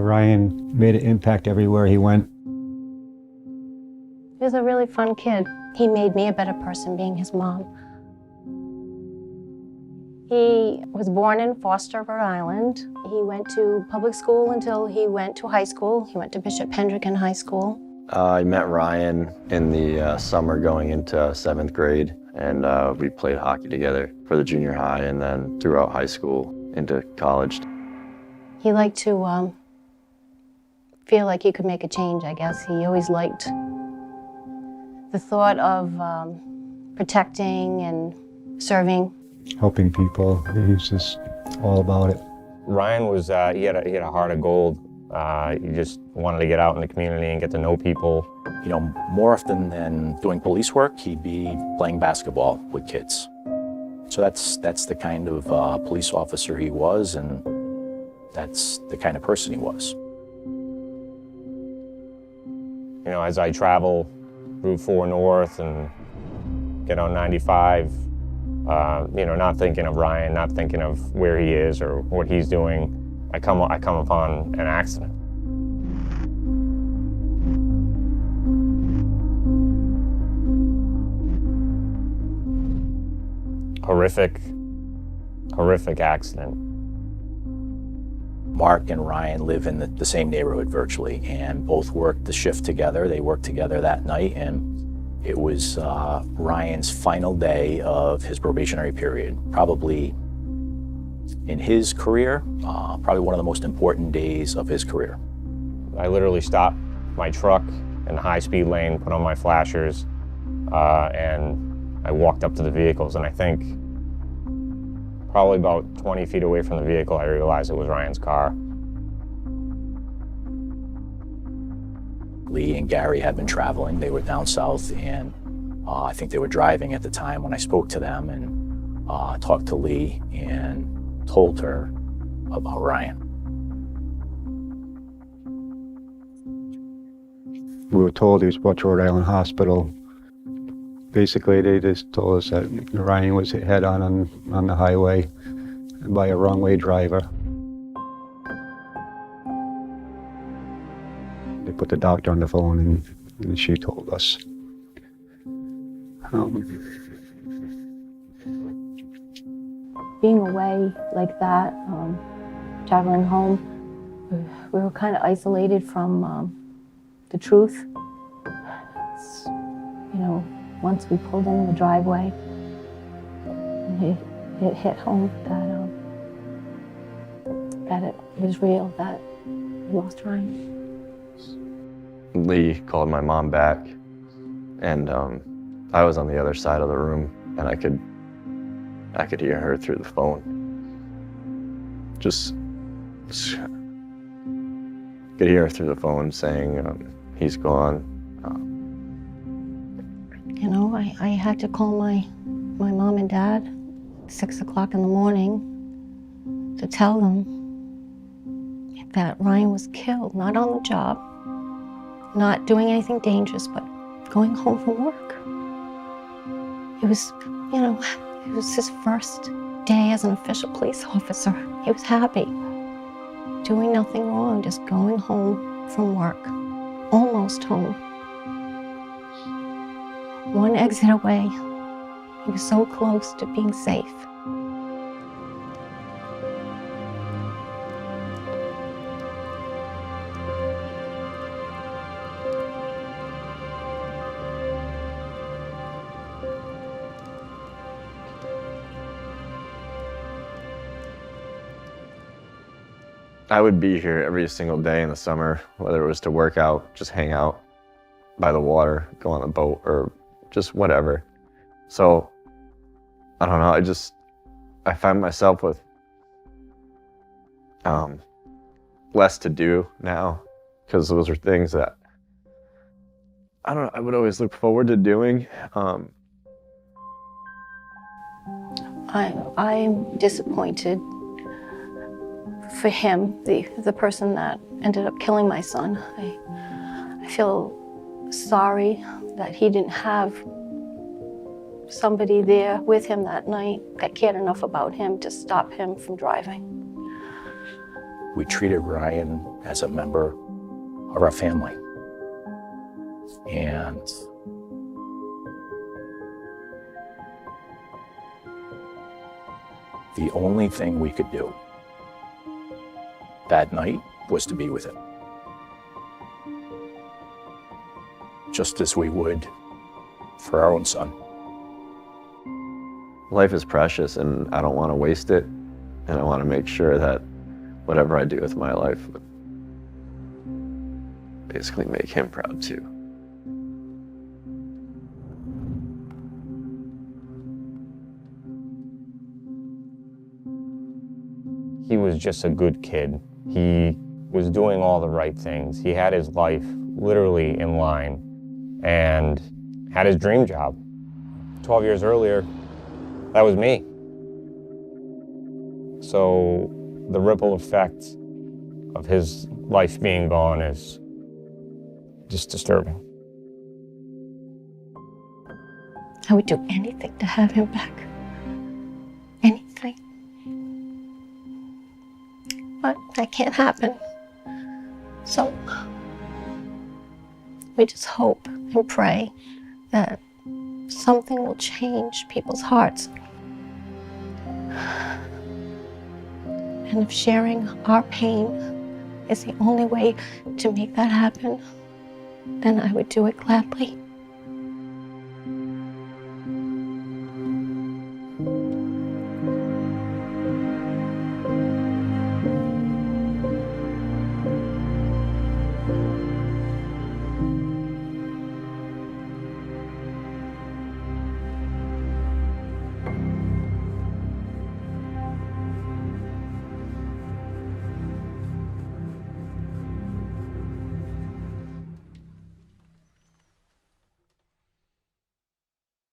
Ryan made an impact everywhere he went. He was a really fun kid. He made me a better person being his mom. He was born in Foster, Rhode Island. He went to public school until he went to high school. He went to Bishop Hendricken High School. I met Ryan in the summer going into 7th grade, and we played hockey together for the junior high and then throughout high school into college. He liked to feel like he could make a change, I guess. He always liked the thought of protecting and serving. Helping people, he's just all about it. Ryan was, he had a heart of gold. He just wanted to get out in the community and get to know people. You know, more often than doing police work, he'd be playing basketball with kids. So that's the kind of police officer he was, and that's the kind of person he was. You know, as I travel Route 4 North and get on 95, you know, not thinking of Ryan, not thinking of where he is or what he's doing, I come upon an accident. Horrific accident. Mark and Ryan live in the same neighborhood virtually, and both worked the shift together. They worked together that night, and it was Ryan's final day of his probationary period. Probably in his career, probably one of the most important days of his career. I literally stopped my truck in the high-speed lane, put on my flashers, and I walked up to the vehicles, and I think probably about 20 feet away from the vehicle, I realized it was Ryan's car. Lee and Gary had been traveling. They were down south, and I think they were driving at the time when I spoke to them and talked to Lee and told her about Ryan. We were told he was brought to Rhode Island Hospital. Basically, they just told us that Ryan was hit head on the highway by a wrong-way driver. They put the doctor on the phone, and she told us. Being away like that, traveling home, we were kind of isolated from the truth. You know, once we pulled in the driveway, it hit home that it was real, that we lost Ryan. Lee called my mom back, and I was on the other side of the room, and I could hear her through the phone. Just could hear her through the phone saying, he's gone. You know, I had to call my mom and dad 6 o'clock in the morning to tell them that Ryan was killed, not on the job, not doing anything dangerous, but going home from work. It was, you know, it was his first day as an official police officer. He was happy, doing nothing wrong, just going home from work, almost home. One exit away. He was so close to being safe. I would be here every single day in the summer, whether it was to work out, just hang out by the water, go on the boat, or just whatever. So, I don't know, I find myself with less to do now, because those are things that, I don't know, I would always look forward to doing. I'm disappointed for him, the person that ended up killing my son. I feel sorry that he didn't have somebody there with him that night that cared enough about him to stop him from driving. We treated Ryan as a member of our family. And the only thing we could do that night was to be with him. Just as we would for our own son. Life is precious and I don't want to waste it. And I want to make sure that whatever I do with my life would basically make him proud too. He was just a good kid. He was doing all the right things. He had his life literally in line and had his dream job. 12 years earlier, that was me. So the ripple effect of his life being gone is just disturbing. I would do anything to have him back. Anything. But that can't happen. So we just hope and pray that something will change people's hearts. And if sharing our pain is the only way to make that happen, then I would do it gladly.